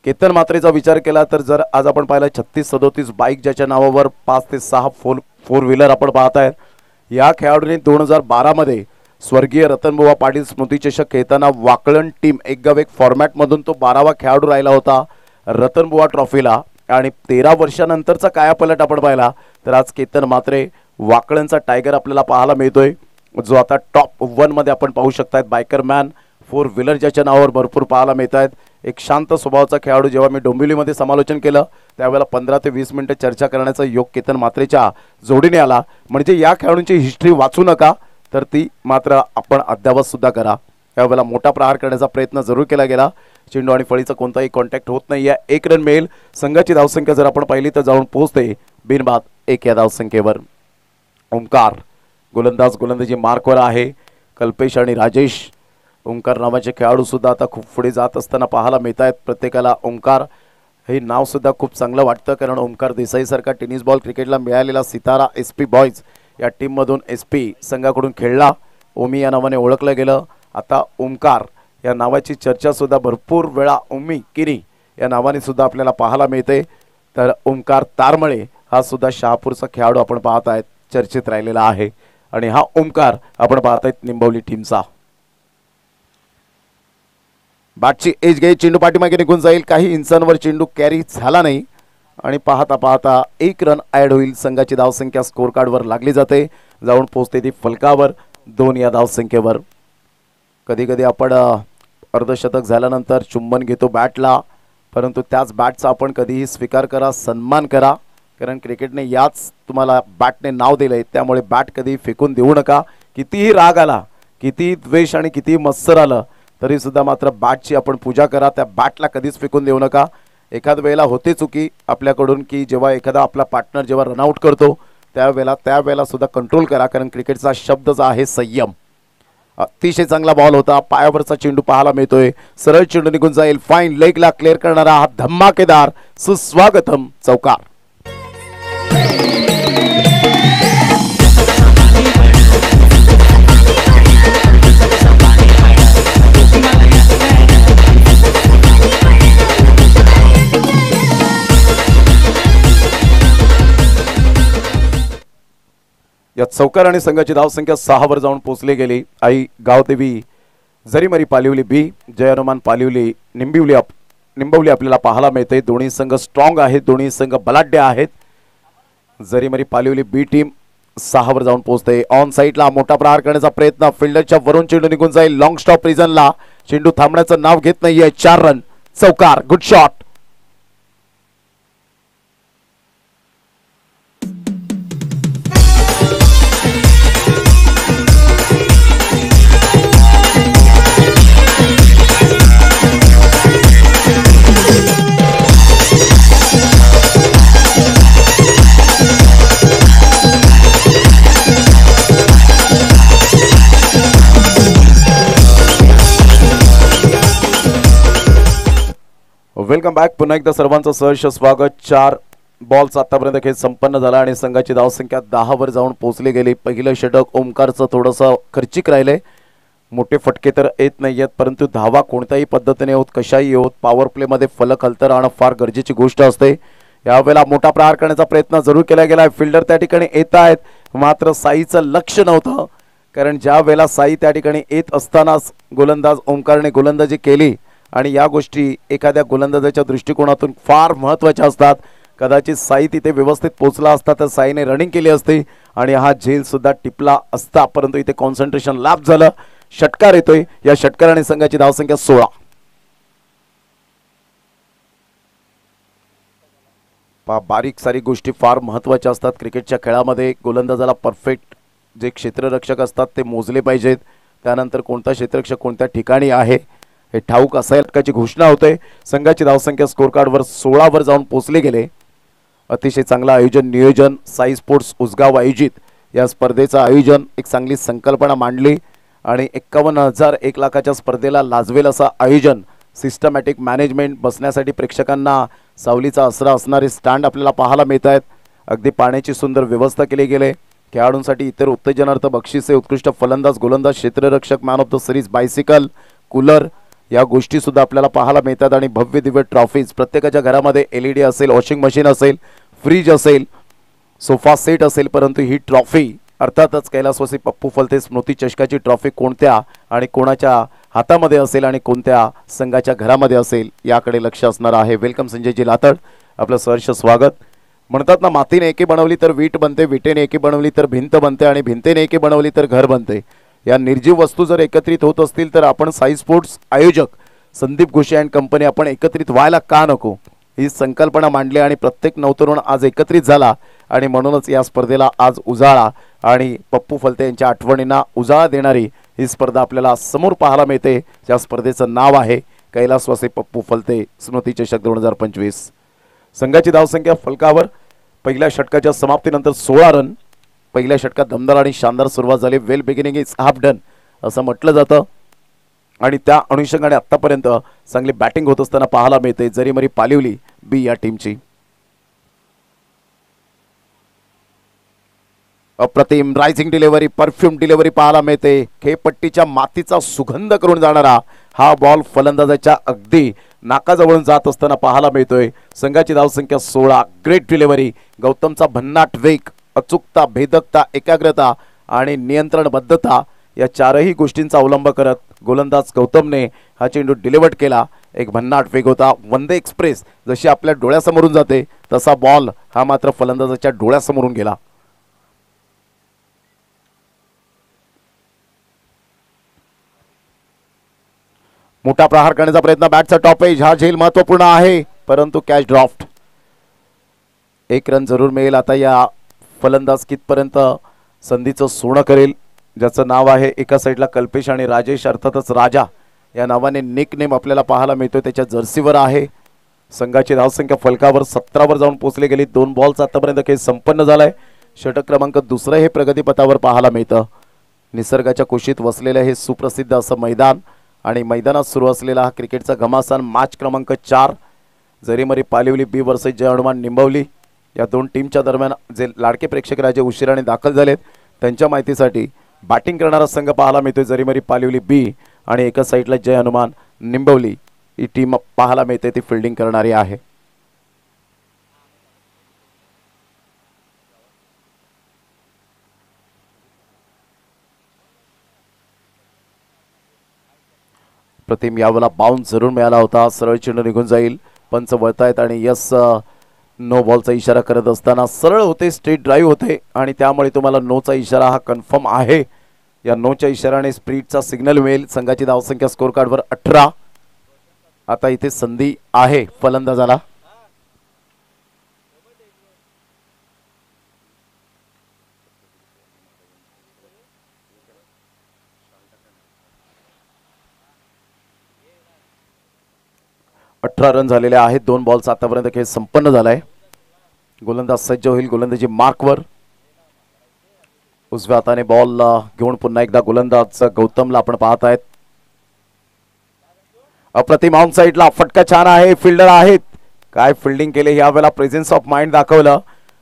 केतन मात्रेचा विचार केला तर जर आज आपण पाहिला 36-37 बाईक ज्याच्या नावावर 5 ते 6 फोर व्हीलर आपण पाहत आहेत। या खेळाडूंनी 2012 मध्ये स्वर्गीय रतनबुवा पाटील स्मृती चषक खेळताना वाकळण टीम एक गाव एक फॉर्मॅट मधून तो 12वा खेळाडू राहिला होता रतनबुवा ट्रॉफीला। आणि 13 वर्षानंतरचा कायापलट आपण पाहिला तर आज केतन मात्रे वाकळणचा टायगर आपल्याला पाहायला मिळतोय, जो आता टॉप 1 मध्ये आपण पाहू शकतात। बायकर मॅन फोर व्हीलर ज्याच्या नावावर भरपूर पाहायला मिळतात। एक शांत स्वभावाचा खेळाडू, जेव्हा मी डोंबिवलीमध्ये समालोचन केलं त्यावेळेला 15 ते 20 मिनिटे चर्चा करण्याचा योग केतन मात्रेच्या जोडीने आला। म्हणजे या खेळाडूंची हिस्ट्री वाचू नका तर ती मात्र आपण अद्यावत सुद्धा करा। यावेळेला मोठा प्रहार करण्याचा प्रयत्न जरूर केला गेला, चेंडू आणि फळीचा कोणताही कॉन्टॅक्ट होत नाहीये। 1 रन मिळेल। संघाची धावसंख्या जर आपण पाहिली तर जाऊन पोहोचते बिनबाद 1 या धावसंख्येवर। ओंकार गोलंदाजी मार्कवर आहे। कल्पेश आणि राजेश ओंकार नावाचे खेळाडू सुद्धा आता खूप पुढे जात असताना पाहायला मिळत आहेत। प्रत्येकाला ओंकार हे नाव सुद्धा खूप चांगलं वाटतं, कारण ओंकार देसाई सारखा टेनिस बॉल क्रिकेटला मिळालेला सितारा SP बॉयज या टीम मधून SP संघाकडून खेळला, ओमी या नावाने ओळखलं गेलं। आता ओंकार या नावाची चर्चा सुद्धा भरपूर वेळा ओमी किरी या नावाने सुद्धा आपल्याला पाहायला मिळते। तर ओंकार तारमळे हा सुद्धा शहापूरचा खेळाडू आपण पाहत आहेत, चर्चेत राहिलेला आहे। आणि हा ओंकार आपण पाहत आहेत निंबवली टीमचा। बॅटची एज घे, चेंडू पाठीमागे निघून जाईल, काही इंचांवर चेंडू कॅरी झाला नाही आणि पाहता पाहता 1 रन ॲड होईल। संघाची धावसंख्या स्कोर कार्डवर लागली जाते, जाऊन पोहोचते ती फलकावर 2 या धावसंख्येवर। कधी कधी आपण अर्धशतक झाल्यानंतर चुंबन घेतो बॅटला, परंतु त्याच बॅटचा आपण कधीही स्वीकार करा, सन्मान करा, कारण क्रिकेटने याच तुम्हाला बॅटने नाव दिले। त्यामुळे बॅट कधी फेकून देऊ नका। कितीही राग आला, कितीही द्वेष आणि कितीही मत्सर आलं तरी सुद्धा मात्र बॅटची आपण पूजा करा, त्या बॅटला कधीच फेकून देऊ नका। एखाद वेळेला होते चुकी आपल्याकडून की जेव्हा एखादा आपला पार्टनर जेव्हा रनआउट करतो त्यावेळेला सुद्धा कंट्रोल करा, कारण क्रिकेटचा शब्दच आहे संयम। अतिशय चांगला बॉल होता, पायावरचा चेंडू पाहायला मिळतोय, सरळ चेंडू निघून जाईल। फाईन लेगला क्लिअर करणारा हा धमाकेदार सुस्वागतम चौकार। या चौकार आणि संघाची धावसंख्या 6 वर जाऊन पोहोचली गेली। आई गावदेवी जरीमरी पालिवली बी, जय हनुमान पालिवली निंबवली आपल्याला पाहायला मिळते। दोन्ही संघ स्ट्रॉंग आहेत, दोन्ही संघ बलाढ्य आहेत। जरीमरी पालिवली बी टीम 6 वर जाऊन पोहोचते। ऑन साइडला मोठा प्रहार करण्याचा प्रयत्न, फिल्डरच्या वरून चेंडू निघून जाईल, लॉंग स्टॉप रिजनला, चेंडू थांबण्याचं नाव घेत नाहीये। 4 रन चौकार, गुड शॉट। वेलकम बॅक, पुन्हा एकदा सर्वांचं सहर्ष स्वागत। 4 बॉल्स आतापर्यंत खेळ संपन्न झाला आणि संघाची धावसंख्या 10 वर जाऊन पोहोचली गेली। पहिलं षटक ओंकारचं थोडंसं खर्चिक राहिले, मोठे फटके तर येत नाहीयेत, परंतु धावा कोणत्याही पद्धतीने होत, कशाही होत, पॉवर प्ले मध्ये फलक हलतं राहणं फार गरजेची गोष्ट असते। यावेळेला मोठा प्रहार करण्याचा प्रयत्न जरूर केला गेला। फिल्डर त्या ठिकाणी येत आहेत, मात्र साईचं लक्ष नव्हतं, कारण ज्या वेळेला साई त्या ठिकाणी येत असतानाच गोलंदाज ओंकारने गोलंदाजी केली आणि या गोष्टी एखाद्या गोलंदाजाच्या दृष्टिकोनातून फार महत्त्वाच्या असतात। कदाचित साई तिथे व्यवस्थित पोहोचला असता तर साईने रनिंग केली असती आणि हा झेल सुद्धा टिपला असता, परंतु इथे कॉन्सन्ट्रेशन लॅप झालं। षटकार येतोय, या षटकाराने संघाची धावसंख्या 16। बारीक सारी गोष्टी फार महत्त्वाच्या असतात क्रिकेटच्या खेळामध्ये। गोलंदाजाला परफेक्ट जे क्षेत्ररक्षक असतात ते मोजले पाहिजेत, त्यानंतर कोणता क्षेत्ररक्षक कोणत्या ठिकाणी आहे हे ठाऊक असायची घोषणा होते। संघाची धावसंख्या स्कोर कार्डवर 16 वर जाऊन पोहोचले गेले। अतिशय चांगला आयोजन नियोजन, साई स्पोर्ट्स उसगाव आयोजित या स्पर्धेचं आयोजन, एक चांगली संकल्पना मांडली आणि 51,000 1 लाखाच्या स्पर्धेला लाजवेल असं आयोजन, सिस्टमॅटिक मॅनेजमेंट, बसण्यासाठी प्रेक्षकांना सावलीचा आसरा असणारे स्टँड आपल्याला पाहायला मिळत आहेत। अगदी पाण्याची सुंदर व्यवस्था केली गेली। खेळाडूंसाठी इतर उत्तेजनार्थ बक्षिसे, उत्कृष्ट फलंदाज, गोलंदाज, क्षेत्ररक्षक, man of the series, bicycle, cooler या गोष्टी सुद्धा आपल्याला पाहायला मिळतात आणि भव्य दिव्य ट्रॉफीज प्रत्येकाच्या घरामध्ये LED असेल, वॉशिंग मशीन असेल, फ्रीज असेल, सोफा सेट असेल, परंतु ही ट्रॉफी अर्थातच कैलासवासी पप्पू फलते स्मृती चषकाची ट्रॉफी कोणत्या आणि कोणाच्या हातामध्ये असेल आणि कोणत्या संघाच्या घरामध्ये असेल याकडे लक्ष असणार आहे. वेलकम संजयजी लातड, आपलं सहर्ष स्वागत. म्हणतात ना, मातीने एके बनवली तर वीट बनते, विटेने एके बनवली तर भिंत बनते आणि भिंतेने एके बनवली तर घर बनते. या निर्जीव वस्तू जर एकत्रित होत असतील तर आपण साई स्पोर्ट्स आयोजक संदीप घोषे अँड कंपनी आपण एकत्रित व्हायला का नको ही संकल्पना मांडली आणि प्रत्येक नवतरुण आज एकत्रित झाला आणि म्हणूनच या स्पर्धेला आज उजाळा आणि पप्पू फलते यांच्या आठवणींना उजाळा देणारी ही स्पर्धा आपल्याला समोर पाहायला मिळते. त्या स्पर्धेचं नाव आहे कैलासवासी पप्पू फलते स्मृती चषक 2025. संघाची धावसंख्या फलकावर पहिल्या षटकाच्या समाप्तीनंतर 16 रन. पहिल्या षटकात दमदार आणि शानदार सुरुवात झाली. वेल बिगिनिंग इज हाफ डन असं म्हटलं जातं आणि त्या अनुषंगाने आतापर्यंत चांगली बॅटिंग होत असताना पाहायला मिळते जरीमरी पालिवली बी या टीमची. अप्रतिम रायझिंग डिलिव्हरी, परफ्यूम डिलिव्हरी पाहायला मिळते. खेळपट्टीच्या मातीचा सुगंध करून जाणारा हा बॉल फलंदाजाच्या अगदी नाकाजवळून जात असताना पाहायला मिळतोय. संघाची धावसंख्या 16. ग्रेट डिलिव्हरी, गौतमचा भन्नाट वेग, अचूकता, भेदकता, एकाग्रता आणि नियंत्रणबद्धता या चारही गोष्टींचा अवलंब करत गोलंदाज गौतमने हा चेंडू डिलिव्हर्ड केला. एक भन्नाट वेग होता. वंदे एक्सप्रेस जशी आपल्या डोळ्यासमोरून जाते तसा बॉल हा मात्र फलंदाजाच्या डोळ्यासमोरून गेला. मोठा प्रहार करण्याचा प्रयत्न, बॅटचा टॉप एज, हा झेल महत्वपूर्ण आहे परंतु कॅच ड्रॉफ्ट. 1 रन जरूर मिळेल. आता या फलंदाज कितपर्यंत संधीचं सोनं करेल, ज्याचं नाव आहे एका साईडला कल्पेश आणि राजेश, अर्थातच राजा या नावाने निक नेम आपल्याला पाहायला मिळतोय, त्याच्या जर्सीवर आहे. संघाची धावसंख्या फलकावर 17 वर जाऊन पोहोचली गेली. 2 बॉल्स आतापर्यंत खेळ संपन्न झालाय. षटक क्रमांक 2 हे प्रगतीपथावर पाहायला मिळतं. निसर्गाच्या कुशीत वसलेलं हे सुप्रसिद्ध असं मैदान आणि मैदानात सुरू असलेला हा क्रिकेटचा घमासान. मॅच क्रमांक 4 जरीमरी पालिवली बी वर्सेस जय हनुमान निंबवली या दोन टीमच्या दरम्यान जे लाडके प्रेक्षक राजे उशिराने दाखल झालेत त्यांच्या माहितीसाठी बॅटिंग करणारा संघ पाहायला मिळतोय जरीमरी पालिवली बी आणि एका साईडला जय हनुमान निंबवली ही टीम पाहायला मिळते, ती फिल्डिंग करणारी आहे. प्रतिम यावेळेला बाउन्स जरूर मिळाला होता. सरळ चेंडू निघून जाईल. पंच वळतायत आणि यस नो बॉलचा इशारा करत असताना सरळ होते, स्ट्रेट ड्राईव्ह होते आणि त्यामुळे तुम्हाला नोचा इशारा हा कन्फर्म आहे. या नोच्या इशाराने स्प्रीटचा सिग्नल मिळेल. संघाची धावसंख्या स्कोर कार्डवर 18. आता इथे संधी आहे फलंदाजाला. रन झालेले आहेत. 2 बॉल्स आतापर्यंत खेळ संपन्न झालाय. गोलंदाज सज्ज होईल. गोलंदाजी मार्कवर. उजव्या हाताने बॉल घेऊन पुन्हा एकदा गोलंदाज गौतमला आपण पाहत आहेत. अप्रतिम ऑन साइडला फटका छान आहे. फिल्डर आहेत. काय फिल्डिंग केले यावेळेला. प्रेझेन्स ऑफ माइंड दाखवलं.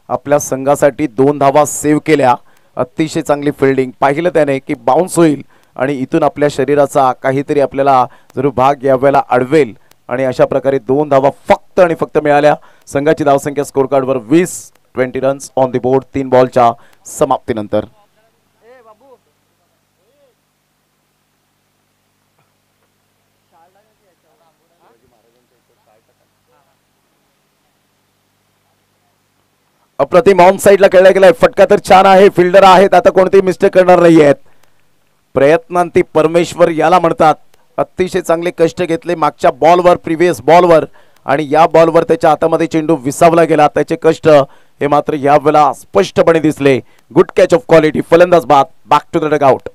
आपल्या संघासाठी 2 धावा सेव्ह केल्या. अतिशय चांगली फिल्डिंग. पाहिलं त्याने की बाउन्स होईल आणि इथून आपल्या शरीराचा काहीतरी आपल्याला जरूर भाग यावेळेला अडवेल आणि अशा प्रकारे 2 धावा फक्त आणि फक्त मिळाल्या. संघाची धावसंख्या स्कोर कार्डवर 20 रन्स ऑन द बोर्ड 3 बॉलच्या समाप्तीनंतर. अप्रतिम ऑन साइडला खेळला गेलाय. फटका तर छान आहे. फिल्डर आहेत. आता कोणतेही मिस्टेक करणार नाही आहेत. प्रयत्नांती परमेश्वर याला म्हणतात. अतिशय चांगले कष्ट घेतले मागच्या बॉलवर, प्रिव्हियस बॉलवर आणि या बॉलवर त्याच्या हातामध्ये चेंडू विसावला गेला. त्याचे कष्ट हे मात्र यावेळेला स्पष्टपणे दिसले. Good catch of quality. फलंदाज बाद. Back to the dugout.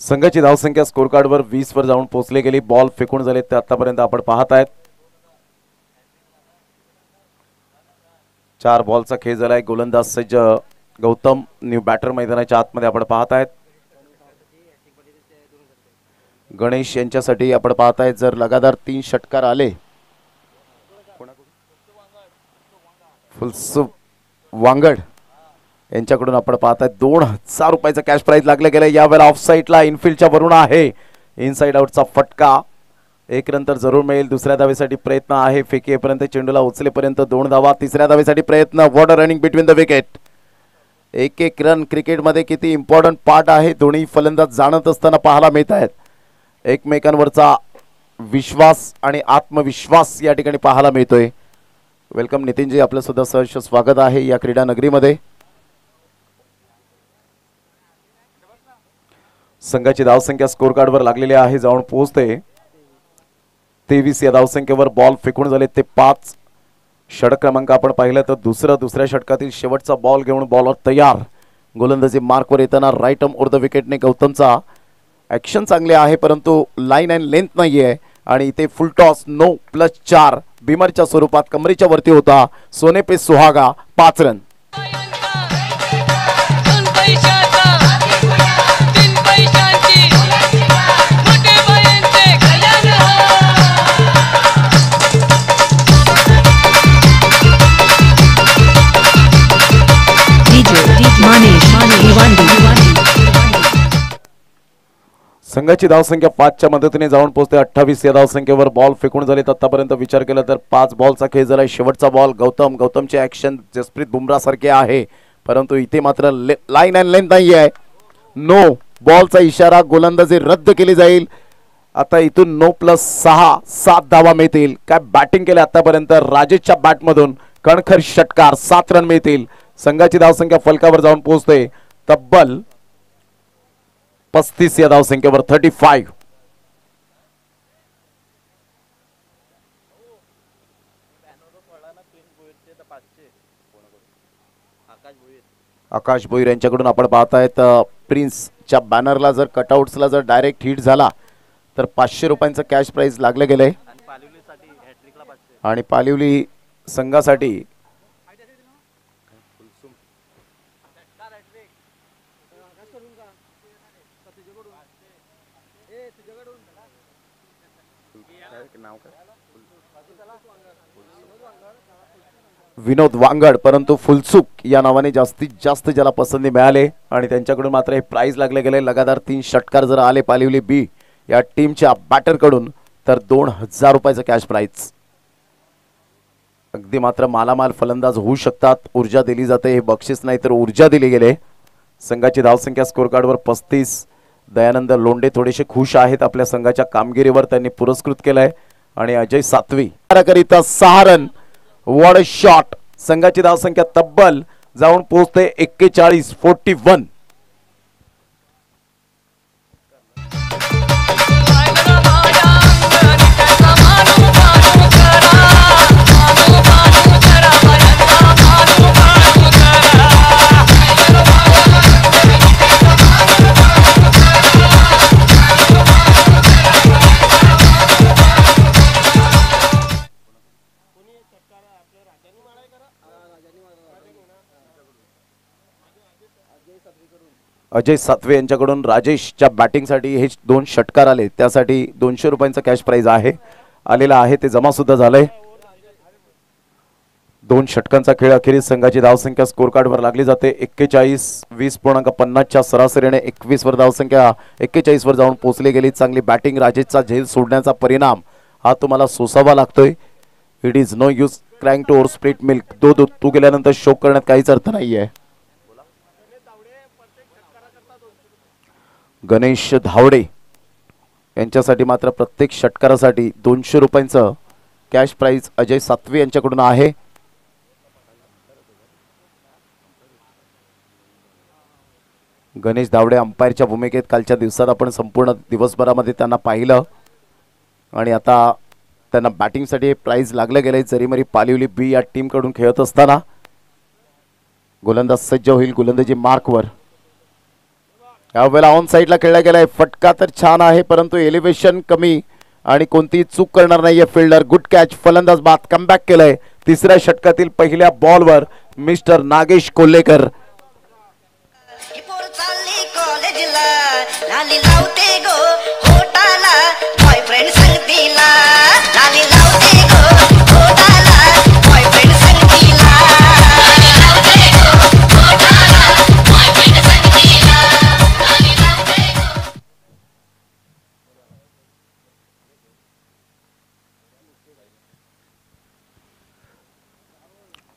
संघाची धावसंख्या स्कोर कार्डवर 20 वर जाऊन पोहोचली गेली. बॉल फेकून झाले ते आतापर्यंत आपण पाहत आहेत. 4 बॉलचा खेळ झालाय. गोलंदाज सज्ज गौतम न्यू बॅटर मैदानाच्या आतमध्ये आपण पाहत आहेत. गणेश यांच्यासाठी आपण पाहत आहेत जर लगातार 3 षटकार आले फुलसुख वांगड यांच्याकडून आपण पाहत आहेत 2000 रुपयाचा कॅश प्राइज लागले गेले. यावेळेला ऑफ साइडला इनफिल्डच्या वरून आहे. इनसाइड आउटचा फटका. 1 रन तर जरूर मिळेल. दुसऱ्या धावेसाठी प्रयत्न आहे. फेकीपर्यंत चेंडूला उचलेपर्यंत 2 धावा. तिसऱ्या धावेसाठी प्रयत्न. What a running between the wicket. 1-1 run क्रिकेटमध्ये किती इम्पॉर्टंट पार्ट आहे दोन्ही फलंदाज जाणत असताना पाहायला मिळत आहेत. एकमेकांवरचा विश्वास आणि आत्मविश्वास या ठिकाणी पाहायला मिळतोय. वेलकम नितीनजी, आपलं सुद्धा सहर्ष स्वागत आहे या क्रीडा नगरीमध्ये. संघाची धावसंख्या स्कोर कार्डवर लागलेली आहे. जाऊन पोहोचते 23 या धावसंख्येवर. बॉल फेकून झाले ते 5. षटक क्रमांक आपण पाहिलं तर दुसऱ्या षटकातील शेवटचा बॉल घेऊन बॉलर तयार. गोलंदाजी मार्कवर येताना राईट आर्म ओव्हर द विकेटने गौतमचा ॲक्शन चांगले आहे परंतु लाईन अँड लेंथ नाही आहे आणि इथे फुल टॉस 9+4 बिमरच्या स्वरूपात कमरेच्या वरती होता. सोने पे सुहागा 5 रन. संघाची धावसंख्या 5च्या मदतीने जाऊन पोहोचते 28 या धावसंख्येवर. बॉल फेकून झालेत. आतापर्यंत विचार केला तर 5 बॉलचा खेळ झाला. शेवटचा बॉल गौतमचे ॲक्शन जसप्रीत बुमराह सारखे आहे परंतु इथे मात्र लाईन अँड लेंथ नाही आहे. नो बॉलचा इशारा. गोलंदाजी रद्द केली जाईल. आता इथून 9+6 7 धावा मिळतील. काय बॅटिंग केले आतापर्यंत राजेशच्या बॅटमधून. कणखर षटकार 7 रन मिळतील. संघाची धावसंख्या फलकावर जाऊन पोहोचते तब्बल 35 या धावसंख्येवर 35. आकाश भोईर यांच्याकडून आपण पाहतायत प्रिन्सच्या बॅनरला जर कटआउट्सला जर डायरेक्ट हिट झाला तर 500 रुपयांचं कॅश प्राइज लागले गेले आणि पालिवली संघासाठी विनोद वांगड परंतु फुलसुख या नावाने जास्तीत जास्त ज्याला पसंती मिळाले आणि त्यांच्याकडून मात्र हे प्राइज लागले गेले. लगातार 3 षटकार जर आले पालिवली बी या टीमच्या बॅटरकडून तर 2000 रुपयाचं कॅश प्राइज. अगदी मात्र मालामाल फलंदाज होऊ शकतात. ऊर्जा दिली जाते. हे बक्षीस नाही तर ऊर्जा दिली गेले. संघाची धावसंख्या स्कोर कार्डवर 35. दयानंद लोंढे थोडेसे खुश आहेत आपल्या संघाच्या कामगिरीवर. त्यांनी पुरस्कृत केलंय आणि अजय सातवी करिता 6 रन. What a shot. संघाची धावसंख्या तब्बल जाऊन पोहोचते 41-41. अजय सातवे यांच्याकडून राजेशच्या बॅटिंगसाठी हे 2 षटकार आले. त्यासाठी 200 रुपयांचा कॅश प्राइज आहे आलेला आहे. ते जमा सुद्धा झालंय. 2 षटकांचा खेळ अखेरीस संघाची धावसंख्या स्कोर कार्डवर लागली जाते. 41 20.50च्या सरासरीने 21 वर धावसंख्या 41 वर जाऊन पोहोचली गेली. चांगली बॅटिंग. राजेशचा झेल सोडण्याचा परिणाम हा तुम्हाला सोसावा लागतोय. It is no use crying to over split milk. तू गेल्यानंतर शोक करण्यात काहीच अर्थ नाहीये. गणेश धावडे यांच्यासाठी मात्र प्रत्येक षटकारासाठी 200 रुपयांचं कॅश प्राइज अजय सातवे यांच्याकडून आहे. गणेश धावडे अंपायरच्या भूमिकेत कालच्या दिवसात आपण संपूर्ण दिवसभरामध्ये त्यांना पाहिलं आणि आता त्यांना बॅटिंगसाठी प्राइज लागले गेले. जरीमरी पालिवली बी या टीम कडून खेळत असताना गोलंदाज सज्ज होईल. गोलंदाजी मार्कवर यावेळेला ऑन साईडला खेळला गेलाय. फटका तर छान आहे परंतु एलिव्हेशन कमी आणि कोणतीही चूक करणार नाहीये फिल्डर. Good catch. फलंदाज बाद कमबॅक केलंय. तिसऱ्या षटकातील पहिल्या बॉलवर मिस्टर नागेश कोल्हेकर.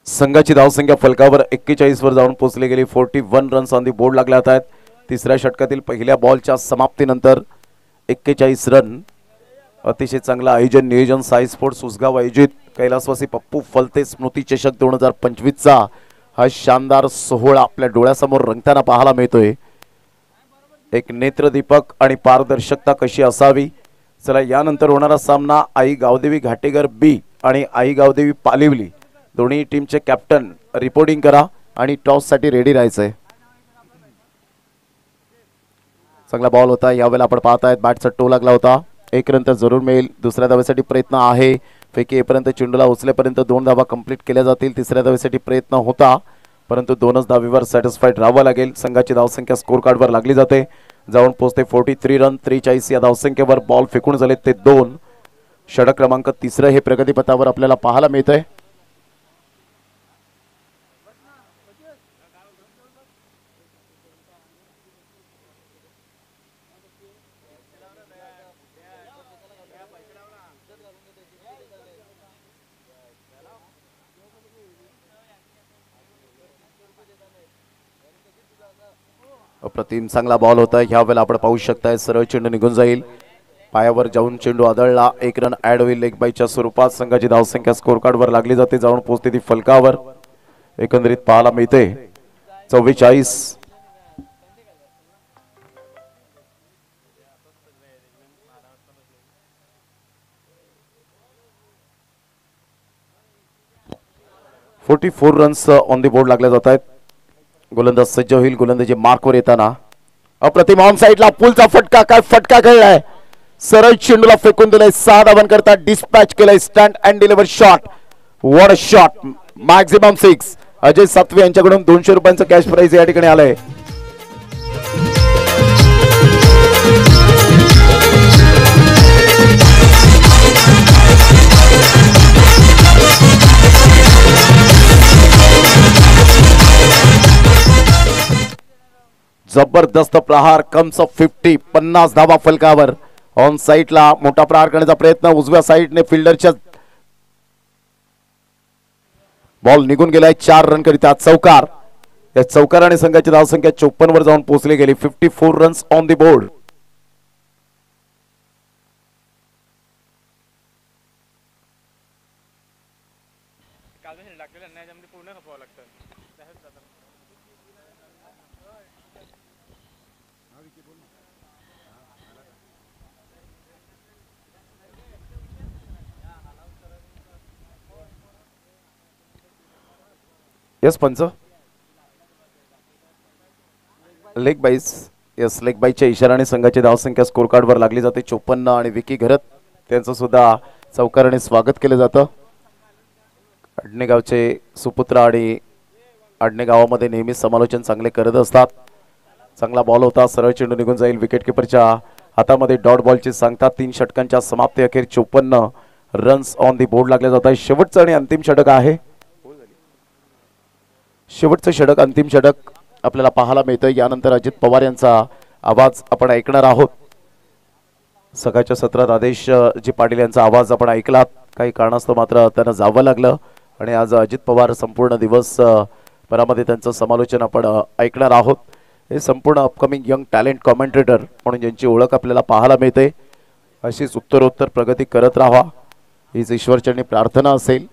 संघाची धावसंख्या फलकावर 41 वर जाऊन पोहोचली गेली. 41 रन्स ऑन दी बोर्ड लागल्या आहेत. तिसऱ्या षटकातील पहिल्या बॉलच्या समाप्तीनंतर 41 रन. अतिशय चांगलं आयोजन नियोजन. साई स्पोर्ट्स उसगाव आयोजित कैलासवासी पप्पू फलते स्मृती चषक 2025 चा हा शानदार सोहळा आपल्या डोळ्यासमोर रंगताना पाहायला मिळतोय. एक नेत्रदीपक आणि पारदर्शकता कशी असावी. चला यानंतर होणारा सामना आई गावदेवी घाटेगर बी आणि आई गावदेवी पालिवली दोन्ही टीमचे कॅप्टन रिपोर्टिंग करा आणि टॉस साठी रेडी राहायचंय. चांगला बॉल होता. यावेळेला आपण पाहतायत बॅटचा टो लागला होता. एक रन तर जरूर मिळेल. दुसऱ्या धावेसाठी प्रयत्न आहे. फेकी येईपर्यंत चेंडूला उचलेपर्यंत 2 धावा कंप्लीट केल्या जातील. तिसऱ्या धावेसाठी प्रयत्न होता परंतु 2च धावेवर सॅटिस्फाईड राहावं लागेल. संघाची धावसंख्या स्कोर कार्डवर लागली जाते. जाऊन पोहोचते 43 रन. 43 या धावसंख्येवर बॉल फेकून झाले ते 2. षटक क्रमांक 3 हे प्रगतीपथावर आपल्याला पाहायला मिळतंय. अप्रतिम चांगला बॉल होता. ह्या वेळेला आपण पाहू शकताय सरळ चेंडू निघून जाईल. पायावर जाऊन चेंडू आदळला. 1 रन ऍड होईल लेग बायच्या स्वरूपात. संघाची धावसंख्या स्कोर कार्डवर लागली जाते. जाऊन पोहोचते ती फलकावर. एकंदरीत पाहायला मिळते 44. रन्स ऑन दी बोर्ड लागल्या जात आहेत. गोलंदाज सज्ज होईल. गोलंदाजी मार्कवर येताना अप्रतिम ऑन साईडला पुलचा फटका. काय फटका खेळलाय. सरळ चेंडूला फेकून दिलाय. 6 धावांकरता डिस्पॅच केलाय. Stand and deliver shot. What a shot. Maximum 6. Ajay सातवे यांच्याकडून 200 रुपयांचं कॅश प्राइज या ठिकाणी आलंय. जबरदस्त प्रहार. Comes of 50. 50 धावा फलकावर. ऑन साईडला मोठा प्रहार करण्याचा प्रयत्न. उजव्या साईडने फिल्डरच्या बॉल निघून गेलाय. 4 रन करिता चौकार. या चौकाराने संघाची धावसंख्या 54 वर जाऊन पोहोचली गेली. 54 runs on the board. Yes पंच. लेग बाईस. यस लेग बाईच्या इशाराने संघाची धावसंख्या स्कोर कार्डवर लागली जाते. 54 आणि विकी घरत त्यांचं सुद्धा चौकाराने स्वागत केलं जातं. अडणे गावचे सुपुत्र आणि अडणे गावामध्ये नेहमी समालोचन चांगले करत असतात. चांगला बॉल होता. सरळ चेंडू निघून जाईल. विकेट किपरच्या हातामध्ये डॉट बॉलची सांगता. 3 षटकांच्या समाप्ती अखेर 54 रन्स ऑन दी बोर्ड लागले जात आहे. शेवटचं आणि अंतिम षटक आहे. शेवटचं षटक अंतिम षटक आपल्याला पाहायला मिळतं. यानंतर अजित पवार यांचा आवाज आपण ऐकणार आहोत. सकाळच्या सत्रात आदेश जी पाटील यांचा आवाज आपण ऐकलात. काही कारणास्तव मात्र त्यांना जावं लागलं आणि आज अजित पवार संपूर्ण दिवस भरामध्ये त्यांचं समालोचन आपण ऐकणार आहोत. हे संपूर्ण अपकमिंग यंग टॅलेंट कॉमेंटेटर म्हणून ज्यांची ओळख आपल्याला पाहायला मिळते. अशीच उत्तरोत्तर प्रगती करत राहा हीच ईश्वरचरणी प्रार्थना असेल.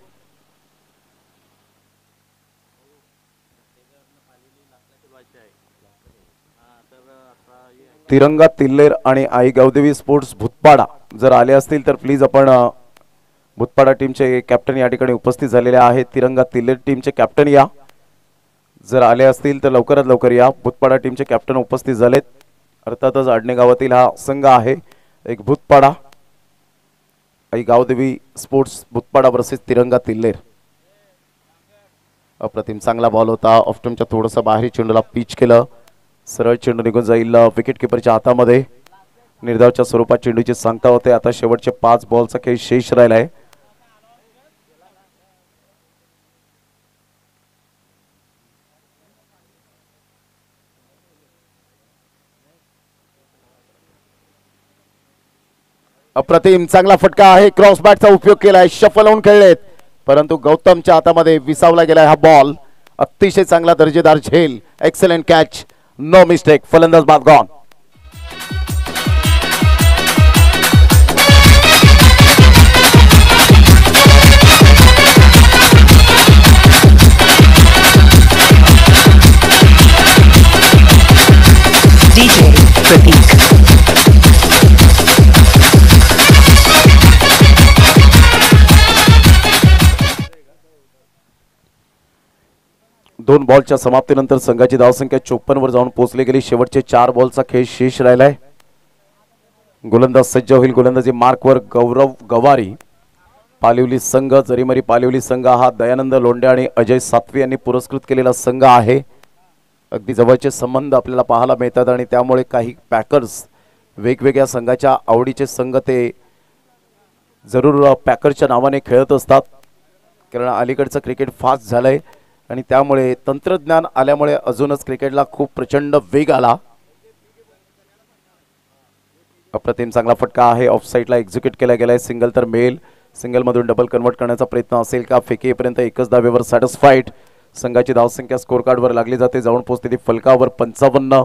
तिरंगा तिल्लेर आणि आई गावदेवी स्पोर्ट्स भूतपाडा जर आले असतील तर प्लीज आपण भूतपाडा टीमचे कॅप्टन या ठिकाणी उपस्थित झालेले आहेत. तिरंगा तिल्लेर टीमचे कॅप्टन या जर आले असतील तर लवकरात लवकर या. भूतपाडा टीमचे कॅप्टन उपस्थित झालेत. अर्थातच आडणे गावातील हा संघ आहे. एक भूतपाडा आई गावदेवी स्पोर्ट्स भूतपाडा वर्सेस तिरंगा तिल्लेर. अप्रतिम चांगला बॉल होता. ऑफ्टमच्या थोडंसं बाहेर चेंडूला पिच केलं. सरळ चेंडू निघून जाईल विकेट किपरच्या हातामध्ये. निर्धावच्या स्वरूपात चेंडूची सांगता होते. आता शेवटचे 5 बॉलचा खेळ शेष राहिलाय. अप्रतिम चांगला फटका आहे. क्रॉस बॅटचा उपयोग केलाय. शफल होऊन खेळलेत परंतु गौतमच्या हातामध्ये विसावला गेलाय हा बॉल. अतिशय चांगला दर्जेदार झेल. Excellent catch. No mistake. फलंदाज बाद गॉन. DJ Pratik. दोन बॉलच्या समाप्तीनंतर संघाची धावसंख्या 54 वर जाऊन पोहोचली गेली. शेवटचे 4 बॉलचा खेळ शेष राहिलाय. गोलंदाज सज्ज होईल. गोलंदाजी मार्कवर गौरव गवारी. पालिवली संघ जरीमरी पालिवली संघ हा दयानंद लोंढे आणि अजय सातवी यांनी पुरस्कृत केलेला संघ आहे. अगदी जवळचे संबंध आपल्याला पाहायला मिळतात आणि त्यामुळे काही पॅकर्स वेगवेगळ्या संघाच्या आवडीचे संघ ते जरूर पॅकरच्या नावाने खेळत असतात. कारण अलीकडचं क्रिकेट फास्ट झालंय आणि त्यामुळे तंत्रज्ञान आल्यामुळे अजूनच क्रिकेटला खूप प्रचंड वेग आला. अप्रतिम चांगला फटका आहे. ऑफ साईडला एक्झिक्यूट केला गेलाय. सिंगल तर मेल. सिंगल मधून डबल कन्वर्ट करण्याचा प्रयत्न असेल का? फेकीपर्यंत एकच धावेवर सॅटिस्फाईड. संघाची धावसंख्या स्कोर कार्डवर लागली जाते. जाऊन पोहोचते ती फलकावर 55.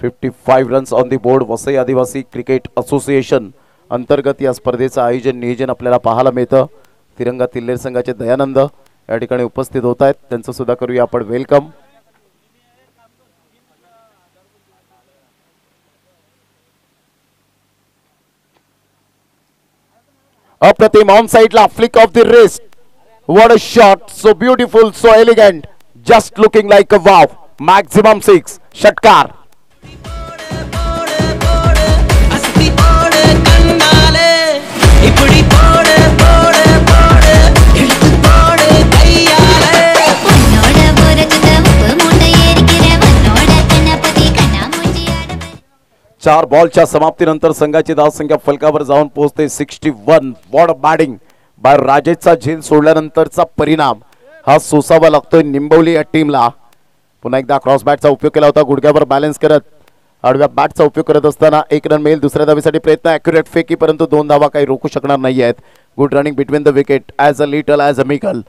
55 runs on the board. Vasai आदिवासी क्रिकेट असोसिएशन अंतर्गत या स्पर्धेचं आयोजन नियोजन आपल्याला पाहायला मिळतं. तिरंगा तिल्लेर संघाचे दयानंद या ठिकाणी उपस्थित होत आहेत. त्यांचं सुद्धा करूया आपण वेलकम. अप्रतिम ऑन साइडला flick of the wrist. What a shot. So beautiful. So elegant. Just looking like a wow. Maximum 6. षटकार. चार बॉलच्या समाप्तीनंतर संघाची धावसंख्या फलकावर जाऊन पोहोचते 61. वॉट अ बॅटिंग बाय राजेशचा झेल सोडल्यानंतरचा परिणाम हा सोसावा लागतोय निंबवली या टीमला. पुन्हा एकदा क्रॉस बॅटचा उपयोग केला होता. गुडघ्यावर बॅलन्स करत आडव्या बॅटचा उपयोग करत असताना 1 रन मिळेल. दुसऱ्या धावेसाठी प्रयत्न. ॲक्युरेट फेकी परंतु 2 धावा काही रोखू शकणार नाही आहेत. Good running between the wicket as a little as a mickle.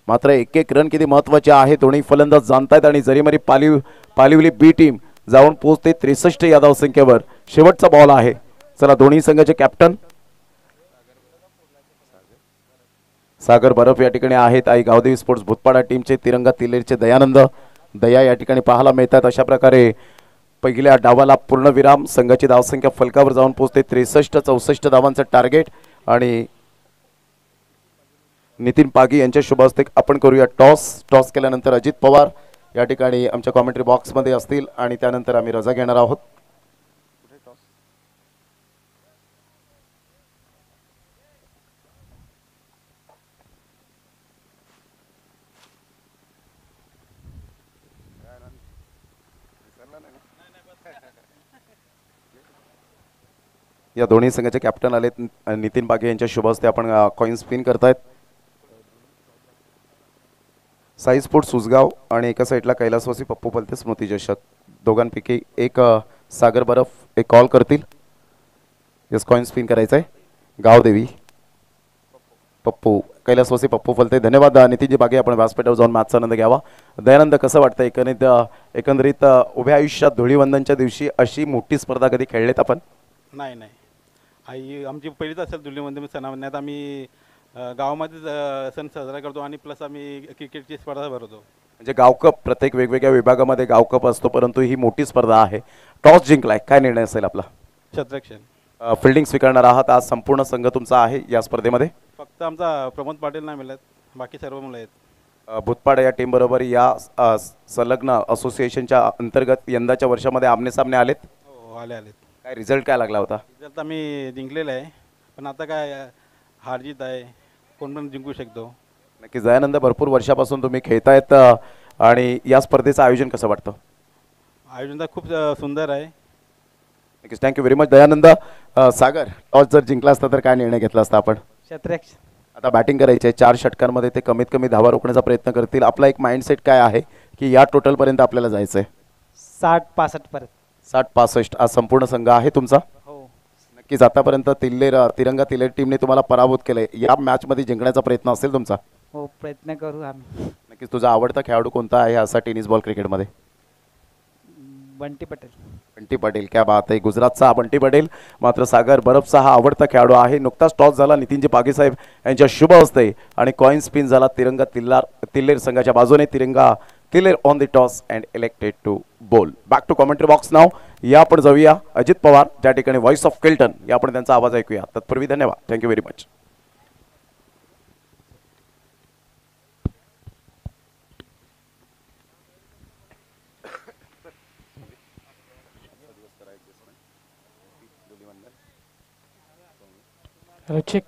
मात्र एक रन किती महत्वाचे आहे दोन्ही फलंदाज जाणतायत आणि जरीमरी पालिवली बी टीम जाऊन पोहोचते 63 या धावसंख्येवर. शेवटचा बॉल आहे. चला दोन्ही संघाचे कॅप्टन सागर बरफ या ठिकाणी आहेत. आई गावदेवी स्पोर्ट्स भूतपाडा टीमचे तिरंगा तिल्लेरचे दयानंद दया या ठिकाणी पाहायला मिळतात. अशा प्रकारे पहिल्या डावाला पूर्णविराम. संघाची धावसंख्या फलकावर जाऊन पोहोचते 63-64 धावांचं टार्गेट. आणि नितीन पागी यांच्या शुभ हस्ते आपण करूया टॉस केल्यानंतर अजित पवार या ठिकाणी आमच्या कॉमेंट्री बॉक्समध्ये असतील आणि त्यानंतर आम्ही रजा घेणार आहोत. या दोन्ही संघाचे कॅप्टन आलेत. नितीन बागे यांच्या शुभ हस्ते आपण कॉइन स्पिन करतायत. साई स्पोर्ट्स उसगाव आणि एका साईडला कैलासवासी पप्पू पलते स्मृती चषक. दोघांपैकी एक सागर बरफ एक कॉल करतील. यस कॉइन स्पिन करायचं आहे. गावदेवी पप्पू कैलासवासी पप्पू फलते. धन्यवाद नितीनजी बागे. आपण व्यासपीठावर जाऊन मॅचचा आनंद घ्यावा. दयानंद कसं वाटतं एकंदरीत उभ्या आयुष्यात धुळीवंदनच्या दिवशी अशी मोठी स्पर्धा कधी खेळलेत आपण? नाही आई आमची पहिलीच असेल धुळीवंदन सणामध्ये. आम्ही गावामध्येच सण साजरा करतो आणि प्लस आम्ही क्रिकेटची स्पर्धा भरवतो. म्हणजे गावकप प्रत्येक वेगवेगळ्या विभागामध्ये गावकप असतो परंतु ही मोठी स्पर्धा आहे. टॉस जिंकलाय काय निर्णय असेल आपला? क्षेत्ररक्षण. फिल्डिंग स्वीकारणार आहात. आज संपूर्ण संघ तुमचा आहे या स्पर्धेमध्ये? फक्त आमचा प्रमोद पाटील नाही मिळत. बाकी सर्व मुलं आहेत. भूतपाडा या टीम बरोबर या संलग्न असोसिएशनच्या अंतर्गत यंदाच्या वर्षामध्ये आमने सामने आलेत. हो आले आलेत. काय रिझल्ट काय लागला होता? रिझल्ट आम्ही जिंकलेला आहे, पण आता काय हारजीत आहे, कोण पण जिंकू शकतो. नक्कीच दयानंद, भरपूर वर्षापासून तुम्ही खेळतायत आणि या स्पर्धेचं आयोजन कसं वाटतं? आयोजन तर खूप सुंदर आहे. नक्कीच, थँक्यू व्हेरी मच दयानंद. सागर, टॉस जर जिंकला असता तर काय निर्णय घेतला असता आपण? क्षेत्ररक्षण. आता बॅटिंग करायची आहे, 4 षटकांमध्ये ते कमीत कमी धावा रोखण्याचा प्रयत्न करतील. आपला एक माइंडसेट काय आहे की या टोटलपर्यंत आपल्याला जायचं आहे? 60-65 पर्यंत. 60-65 हा संपूर्ण संघ आहे तुमचा? हो. नक्कीच आतापर्यंत तिरंगा तिलेर टीमने तुम्हाला पराभूत केलंय. या मॅचमध्ये जिंकण्याचा प्रयत्न असेल तुमचा? हो, प्रयत्न करू आम्ही. नक्कीच. तुझा आवडता खेळाडू कोणता आहे असा टेनिस बॉल क्रिकेटमध्ये? बंटी पटेल. बंटी पटेल, क्या बात आहे. गुजरातचा हा बंटी पटेल. मात्र सागर बरफचा हा आवडता खेळाडू आहे. नुकताच टॉस झाला नितीनजी पागी साहेब यांच्या शुभ हस्ते आणि कॉइन स्पिन झाला तिरंगा तिल्लेर संघाच्या बाजूने. तिरंगा तिल्लेर on the toss and elected to bowl. Back to commentary box नाव. या आपण जाऊया अजित पवार ज्या ठिकाणी व्हॉइस ऑफ किल्टन या आपण त्यांचा आवाज ऐकूया. तत्पूर्वी धन्यवाद, थँक्यू व्हेरी मच. रचिक.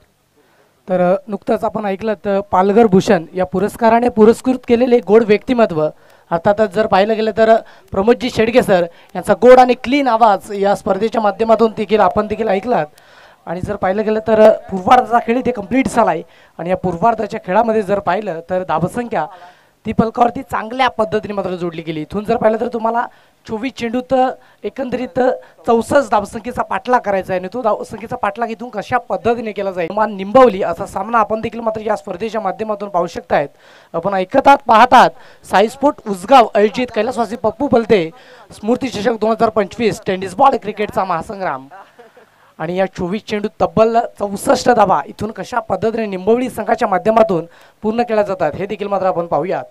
तर नुकतंच आपण ऐकलं तर पालघर भूषण या पुरस्काराने पुरस्कृत केलेले गोड व्यक्तिमत्व, अर्थातच जर पाहिलं गेलं तर प्रमोदजी शेडगे सर यांचा गोड आणि क्लीन आवाज या स्पर्धेच्या माध्यमातून आपण देखील ऐकलात. आणि जर पाहिलं गेलं तर पूर्वार्धाचा खेळ इथे कंप्लीट झाला आहे आणि या पूर्वार्धाच्या खेळामध्ये जर पाहिलं तर धावसंख्या ती पलकावरती चांगल्या पद्धतीने मात्र जोडली गेली. इथून जर पाहिलं तर तुम्हाला 24 चेंडूत एकंदरीत 64 धावसंख्येचा पाठलाग करायचा आहे आणि तो धावसंख्येचा पाठलाग इथून कशा पद्धतीने केला जाईल मान निंबवली असा सामना आपण देखील मात्र या स्पर्धेच्या माध्यमातून पाहू शकतायत. आपण पाहतात साईस्पोर्ट उसगाव आयोजित कैलासवासी पप्पू बलते स्मृती चषक 2025 टेनिस बॉल क्रिकेटचा महासंग्राम आणि या 24 चेंडूत तब्बल 64 धावा इथून कशा पद्धतीने निंबवली संघाच्या माध्यमातून पूर्ण केल्या जातात हे देखील मात्र आपण पाहूयात.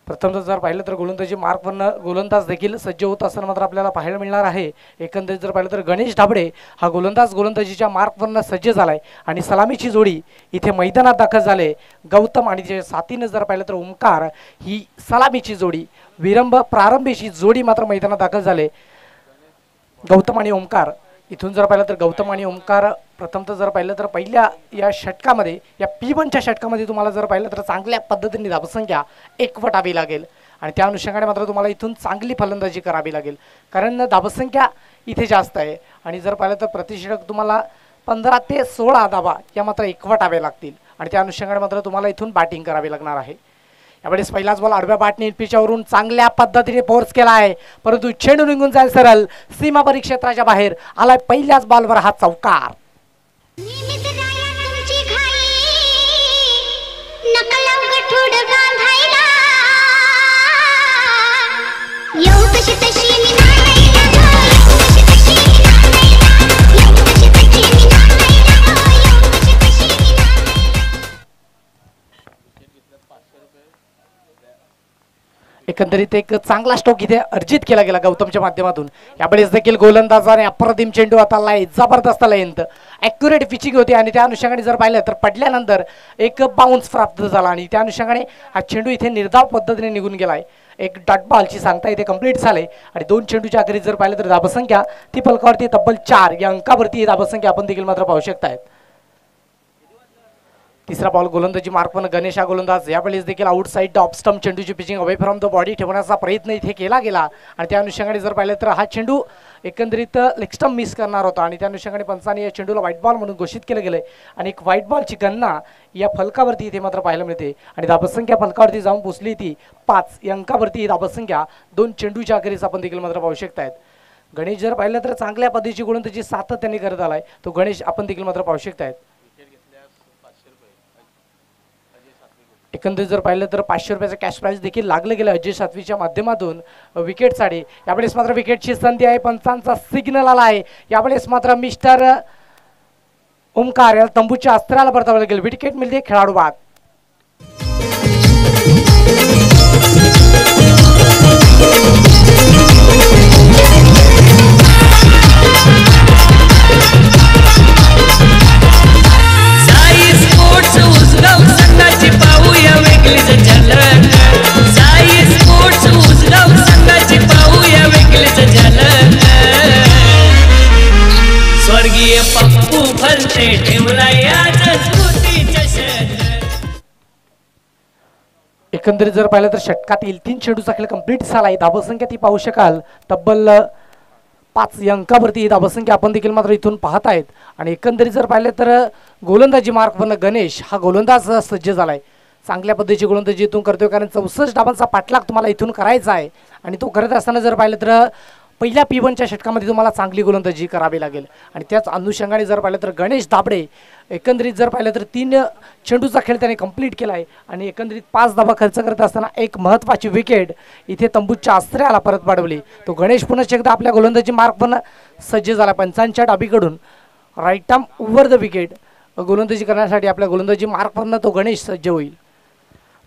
प्रथमतः जर पाहिलं तर गोलंदाजी मार्कवरनं गोलंदाज देखील सज्ज होत असताना मात्र आपल्याला पाहायला मिळणार आहे. एकंदरीत जर पाहिलं तर गणेश ढाबडे हा गोलंदाजीच्या मार्कवरनं सज्ज झालाय आणि सलामीची जोडी इथे मैदानात दाखल झाले. गौतम आणि त्याच्या साथीनं जर पाहिलं तर ओमकार ही सलामीची जोडी प्रारंभीची जोडी मात्र मैदानात दाखल झाले. गौतम आणि ओमकार इथून जर पाहिलं तर गौतम आणि ओमकार प्रथमतः जर पाहिलं तर पहिल्या या षटकामध्ये या P1च्या षटकामध्ये तुम्हाला जर पाहिलं तर चांगल्या पद्धतीने धावसंख्या एकवटावी लागेल आणि त्या अनुषंगाने मात्र तुम्हाला इथून चांगली फलंदाजी करावी लागेल कारण धावसंख्या इथे जास्त आहे आणि जर पाहिलं तर प्रतिषटक तुम्हाला 15 ते 16 धावा या मात्र एकवटावे लागतील आणि त्या अनुषंगाने मात्र तुम्हाला इथून बॅटिंग करावी लागणार आहे. यावेळेस पहिलाच बॉल आडव्या बाटने पिचावरून चांगल्या पद्धतीने फोर्स केला आहे परंतु चेंडू निघून जाईल सरळ सीमा परिक्षेत्राच्या बाहेर आलाय. पहिल्याच बॉलवर हा चौकार. एकंदरीत एक चांगला स्ट्रोक इथे अर्जित केला गेला गौतमच्या माध्यमातून. यावेळेस देखील गोलंदाजाने अप्रतिम चेंडू हाताळला आहे. जबरदस्त लेंथ ॲक्युरेट पिचिंग होती आणि त्या अनुषंगाने जर पाहिलं तर पडल्यानंतर एक बाउन्स प्राप्त झाला आणि त्या अनुषंगाने हा चेंडू इथे निर्धाव पद्धतीने निघून गेला आहे. एक डॉट बॉलची सांगता इथे कंप्लीट झाले आणि 2 चेंडूच्या अखेरीस जर पाहिलं तर धावसंख्या ती पलकावरती तब्बल 4 या अंकावरती धावसंख्या आपण देखील मात्र पाहू शकतायत. तिसरा बॉल गोलंदाजी मार्कवर गणेश हा गोलंदाज यावेळेस देखील आउटसाइड ऑफ स्टंप चेंडूची pitching away from the body ठेवण्याचा प्रयत्न इथे केला गेला आणि त्या अनुषंगाने जर पाहिलं तर हा चेंडू एकंदरीत लेग स्टंप मिस करणार होता आणि त्या अनुषंगाने पंचाने या चेंडूला व्हाईट बॉल म्हणून घोषित केलं गेलंय आणि एक व्हाईट बॉलची गणना या फलकावरती इथे मात्र पाहायला मिळते आणि धावसंख्या फलकावरती जाऊन पोचली ती 5 या अंकावरती धावसंख्या 2 चेंडूच्या अखेरीस आपण देखील मात्र पाहू शकतायत. गणेश जर पाहिलं तर चांगल्या पद्धतीची गोलंदाजी सातत्याने करत आलाय तो गणेश आपण देखील मात्र पाहू शकतायत. एकंदरीत जर पाहिलं तर 500 रुपयाचं कॅश प्राइज देखील लागलं गेलं अजय सातवीच्या माध्यमातून विकेटसाठी. यावेळेस मात्र विकेटची संधी आहे. पंचांचा सिग्नल आला आहे. यावेळेस मात्र मिस्टर ओमकार या तंबूच्या अस्त्राला परतावलं गेलं. विकेट मिळते खेळाडू बाद. साई स्पोर्ट्स उसगाव संघाची पाहूया वेगळीच झलक. एकंदरीत जर पाहिलं तर षटकातील 3 चेंडूचा खेळ कंप्लीट झाला आहे. धावसंख्या ती पाहू शकाल तब्बल 5 अंकावरती धावसंख्या आपण देखील मात्र इथून पाहत आहेत. आणि एकंदरीत जर पाहिलं तर गोलंदाजी मार्कवरनं गणेश हा गोलंदाज सज्ज झालाय. चांगल्या पद्धतीची गोलंदाजी इथून करतोय कारण 64 डावांचा पाठलाग तुम्हाला इथून करायचा आहे. आणि तो करत असताना जर पाहिलं तर पहिल्या P1च्या षटकामध्ये तुम्हाला चांगली गोलंदाजी करावी लागेल. आणि त्याच अनुषंगाने जर पाहिलं तर गणेश दाबडे एकंदरीत जर पाहिलं तर 3 चेंडूचा खेळ त्याने कंप्लीट केला आहे. आणि एकंदरीत 5 धावा खर्च करत असताना एक महत्त्वाची विकेट इथे तंबूच्या आश्रयाला परत पाडवली. तो गणेश पुन्हा एकदा आपल्या गोलंदाजी मार्कवरनं सज्ज झाला. पंचांच्या डावीकडून right arm over the wicket गोलंदाजी करण्यासाठी आपल्या गोलंदाजी मार्कवरनं तो गणेश सज्ज होईल.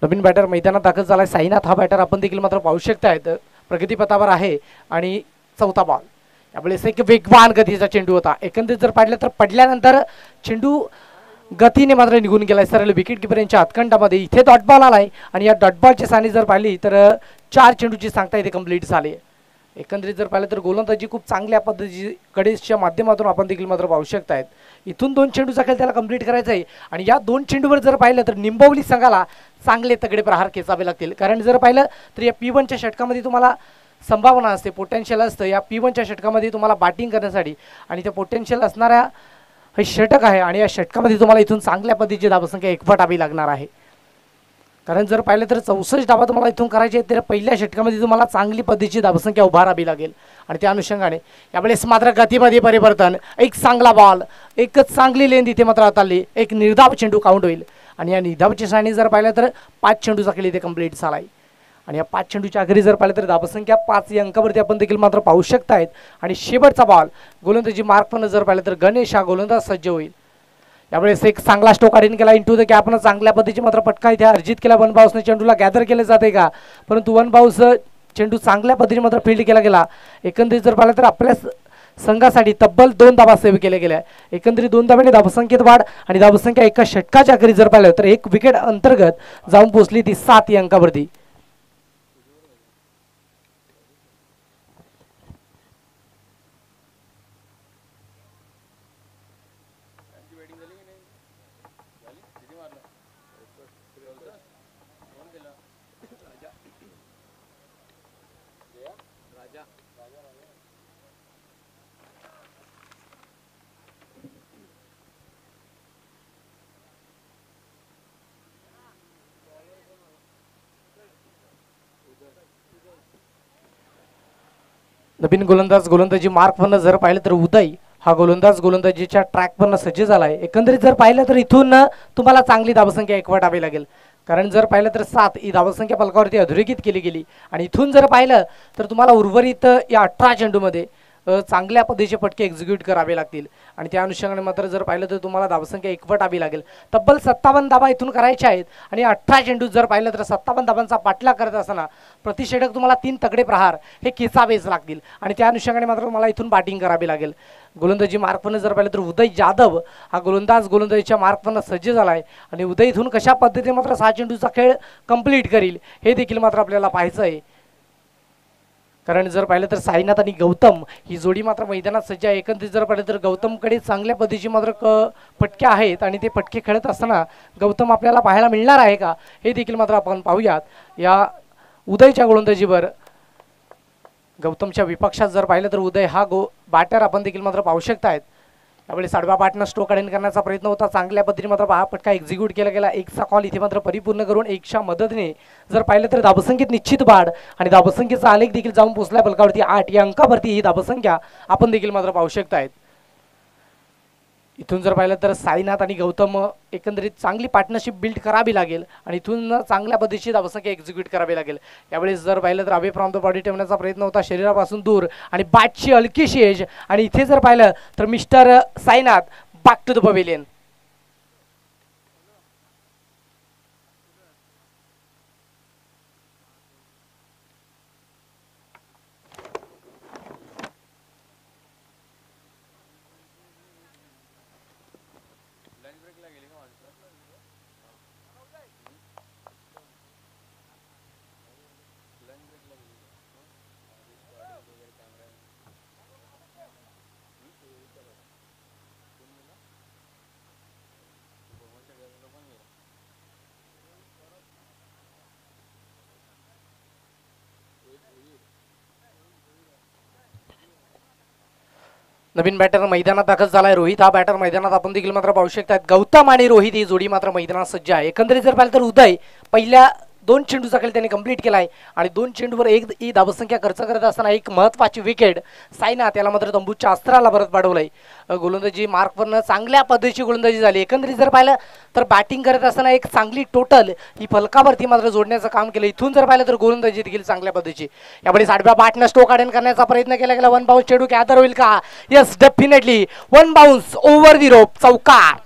नवीन बॅटर मैदानात दाखल झाला साईनाथ हा बॅटर आपण देखील मात्र पाहू शकतायत प्रगतीपथावर आहे. आणि चौथा बॉल यावेळेस एक वेगवान गतीचा चेंडू होता. एकंदरीत जर पाहिलं तर पडल्यानंतर चेंडू गतीने मात्र निघून गेलाय सरळ विकेट किपर यांच्या हातखंडामध्ये. इथे डॉट बॉल आलाय आणि या डॉट बॉलची सानी जर पाहिली तर 4 चेंडूची सांगता इथे कंप्लीट झाली. एकंदरीत जर पाहिलं तर गोलंदाजी खूप चांगल्या पद्धतीची गणेशच्या माध्यमातून आपण देखील मात्र पाहू शकतायत. इथून 2 चेंडूचा खेळ त्याला कंप्लीट करायचा आहे. आणि या 2 चेंडूवर जर पाहिलं तर निंबवली संघाला चांगले तगडे प्रहार खेचावे लागतील. कारण जर पाहिलं तर या P1च्या षटकामध्ये तुम्हाला संभावना असते, पोटेन्शियल असतं या P1च्या षटकामध्ये तुम्हाला बॅटिंग करण्यासाठी. आणि त्या पोटेन्शियल असणाऱ्या हे षटक आहे आणि या षटकामध्ये तुम्हाला इथून चांगल्या पद्धतीची धावसंख्या एकवटावी लागणार आहे. कारण जर पाहिलं तर 64 धावा तुम्हाला इथून करायचे आहेत तर पहिल्या षटकामध्ये तुम्हाला चांगली पद्धतीची धावसंख्या उभारावी लागेल. आणि त्या अनुषंगाने यावेळेस मात्र गतीमध्ये परिवर्तन, एक चांगला बॉल, एक चांगली लेंथ इथे मात्र हाताळली, एक निर्धाव चेंडू काउंट होईल. आणि या निर्धावची सारणी जर पाहिलं तर 5 चेंडूचा खेळ इथे कंप्लीट झाला आहे. आणि या 5 चेंडूच्या अखेरी जर पाहिलं तर धावसंख्या 5 या अंकावरती आपण देखील मात्र पाहू शकतायत. आणि शेवटचा बॉल गोलंदाजी मार्कवरनं जर पाहिलं तर गणेश हा गोलंदाज सज्ज होईल. यावेळेस एक चांगला स्ट्रोक आडीन केला इंटू द कॅपनं चांगल्या पद्धतीची मात्र पटका इथे अर्जित केला. 1 बाउन्सने चेंडूला गॅदर केले जाते का, परंतु 1 बाउन्स चेंडू चांगल्या पद्धतीने मात्र फील्ड केला गेला. एकंदरीत जर पाहिलं तर आपल्या संघासाठी तब्बल 2 धावा सेव्ह केल्या गेल्या. एकंदरीत 2 धाब्याने धावसंख्येत वाढ आणि धावसंख्या एका षटकाच्या अखेरी जर पाहिलं तर 1 विकेट अंतर्गत जाऊन पोहोचली ती 7 या अंकावरती. नवीन गोलंदाज गोलंदाजी मार्कवरनं जर पाहिलं तर उदय हा गोलंदाज गोलंदाजीच्या ट्रॅकवरनं सज्ज झाला आहे. एकंदरीत जर पाहिलं तर इथून तुम्हाला चांगली धावसंख्या एकवटावी लागेल. कारण जर पाहिलं तर 7 ही धावसंख्या फलकावरती अधोरेखित केली गेली. आणि इथून जर पाहिलं तर तुम्हाला उर्वरित या 18 चेंडूमध्ये चांगल्या पद्धतीचे फटके एक्झिक्यूट करावे लागतील. आणि त्या अनुषंगाने मात्र जर पाहिलं तर तुम्हाला धावसंख्या एकवटावी लागेल. तब्बल 57 धावा इथून करायच्या आहेत. आणि 18 चेंडू जर पाहिलं तर 57 धावांचा पाठलाग करत असताना प्रतिषेधक तुम्हाला 3 तगडे प्रहार हे खेचावेच लागतील. आणि त्या अनुषंगाने मात्र तुम्हाला इथून बॅटिंग करावी लागेल. गोलंदाजी मार्कवरनं जर पाहिलं तर उदय जाधव हा गोलंदाज गोलंदाजीच्या मार्कवरनं सज्ज झाला आहे. आणि उदय इथून कशा पद्धतीने मात्र 6 चेंडूचा खेळ कंप्लीट करील हे देखील मात्र आपल्याला पाहायचं आहे. कारण जर पाहिलं तर साईनाथ आणि गौतम ही जोडी मात्र मैदानात सज्ज आहे. एकंदरीत जर पाहिलं तर गौतमकडे चांगल्या पद्धतीची मात्र फटके आहेत. आणि ते फटके खेळत असताना गौतम आपल्याला पाहायला मिळणार आहे का हे देखील मात्र आपण पाहूयात. या उदयच्या गोलंदाजीवर गौतमच्या विपक्षात जर पाहिलं तर उदय हा बॅटर आपण देखील मात्र पाहू शकतायत. यावेळी साडव्या पाठनं स्ट्रोक अटेंड करण्याचा प्रयत्न होता. चांगल्या पद्धतीने मात्र हा फटका एक्झिक्यूट केला गेला. 1चा कॉल इथे मात्र परिपूर्ण करून 1च्या मदतीने जर पाहिलं तर धावसंख्येत निश्चित वाढ आणि धावसंख्येचा आलेख देखील जाऊन पोहोचलाय फलकावरती 8 या अंकावरती ही धावसंख्या आपण देखील मात्र पाहू शकतायत. इथून जर पाहिलं तर साईनाथ आणि गौतम एकंदरीत चांगली पार्टनरशिप बिल्ड करावी लागेल. आणि इथून चांगल्या पद्धतीची धावसंख्या एक्झिक्यूट करावी लागेल. यावेळेस जर पाहिलं तर अवे फ्रॉम द बॉडी ठेवण्याचा प्रयत्न होता शरीरापासून दूर आणि बॅटची हलकीशी एज. आणि इथे जर पाहिलं तर mister Sainath back to the pavilion. नवीन बॅटर मैदानात दाखल झालाय रोहित. हा बॅटर मैदानात आपण देखील मात्र पाहू शकतात. गौतम आणि रोहित ही जोडी मात्र मैदानात सज्ज आहे. एकंदरीत जर पाहिलं तर उदय पहिल्या 2 चेंडूचा खेळ त्यांनी कंप्लीट केलाय आणि 2 चेंडूवर एक धावसंख्या खर्च करत असताना एक महत्त्वाची विकेट सायना त्याला मात्र तंबूच्या अस्त्राला परत पाठवलंय. गोलंदाजी मार्कवरनं चांगल्या पद्धतीची गोलंदाजी झाली. एकंदरीत जर पाहिलं तर बॅटिंग करत असताना एक चांगली टोटल ही फलकावरती मात्र जोडण्याचं काम केलं. इथून जर पाहिलं तर गोलंदाजी देखील चांगल्या पद्धतीची. यावेळी आडव्या बॅटनं स्टोक आडेन करण्याचा प्रयत्न केला गेला. 1 बाउन्स चेंडू कॅदर होईल का? Yes, definitely 1 bounce over the rope, चौकार.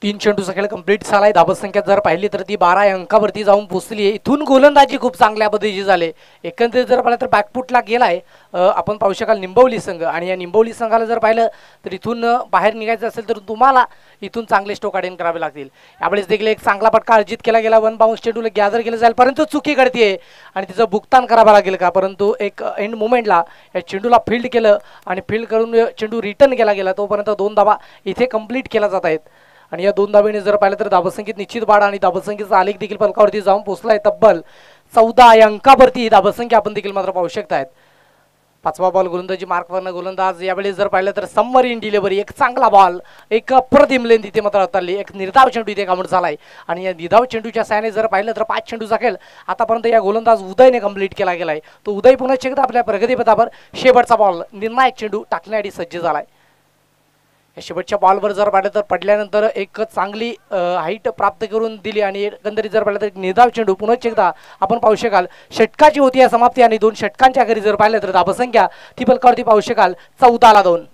तीन चेंडूचा खेळ कंप्लीट झालाय. धावसंख्या जर पाहिली तर ती 12 अंकावरती जाऊन पोहोचली आहे. इथून गोलंदाजी खूप चांगल्या पद्धतीची झाली. एकंदरीत जर पाहिलं तर बॅकफुटला गेलाय आपण पाहू शकाल निंबवली संघ. आणि या निंबवली संघाला जर पाहिलं तर इथून बाहेर निघायचं असेल तर तुम्हाला इथून चांगले स्टोक आडेन करावे लागतील. यावेळेस देखील एक चांगला फटका अर्जित केला गेला. 1 बाउन्स चेंडूला गॅदर केलं जाईल परंतु चुकी घडतीये आणि तिचं भुगतान करावं लागेल का? परंतु एक एंड मुवमेंटला या चेंडूला फील्ड केलं आणि फील्ड करून चेंडू रिटर्न केला गेला. तोपर्यंत 2 धावा इथे कंप्लीट केला जात आहेत. आणि या 2 धावेने जर पाहिलं तर धावसंख्येत निश्चित वाढ आणि धावसंख्येचा आलेख देखील फलकावरती जाऊन पोहोचलाय. तब्बल 14 अंकावरती धावसंख्या आपण देखील मात्र पाहू शकतायत. 5वा बॉल गोलंदाजी मार्कवरनं गोलंदाज. यावेळी जर पाहिलं तर सबमरीन डिलिव्हरी, एक चांगला बॉल, एक अप्रतिम लेंथ इथे मात्र उतरली. एक निर्धाव चेंडू इथे काउंट झालाय आणि या निर्धाव चेंडूच्या साहाय्याने जर पाहिलं तर 5 चेंडूचा खेळ आतापर्यंत या गोलंदाज उदयने कंप्लीट केला गेलाय. तो उदय पुन्हा एकदा आपल्या प्रगतीपथावर शेवटचा बॉल निर्णायक चेंडू टाकण्यासाठी सज्ज झालाय. या शेवटच्या बॉलवर जर पाहिलं तर पडल्यानंतर एक चांगली हाईट प्राप्त करून दिली आणि एकंदरीत जर पाहिलं तर निर्धाव चेंडू पुन्हा एकदा आपण पाहू शकाल षटकाची होती या समाप्ती. आणि 2 षटकांच्या घरी जर पाहिलं तर धावसंख्या ती फलकावरती पाहू शकाल 14-2.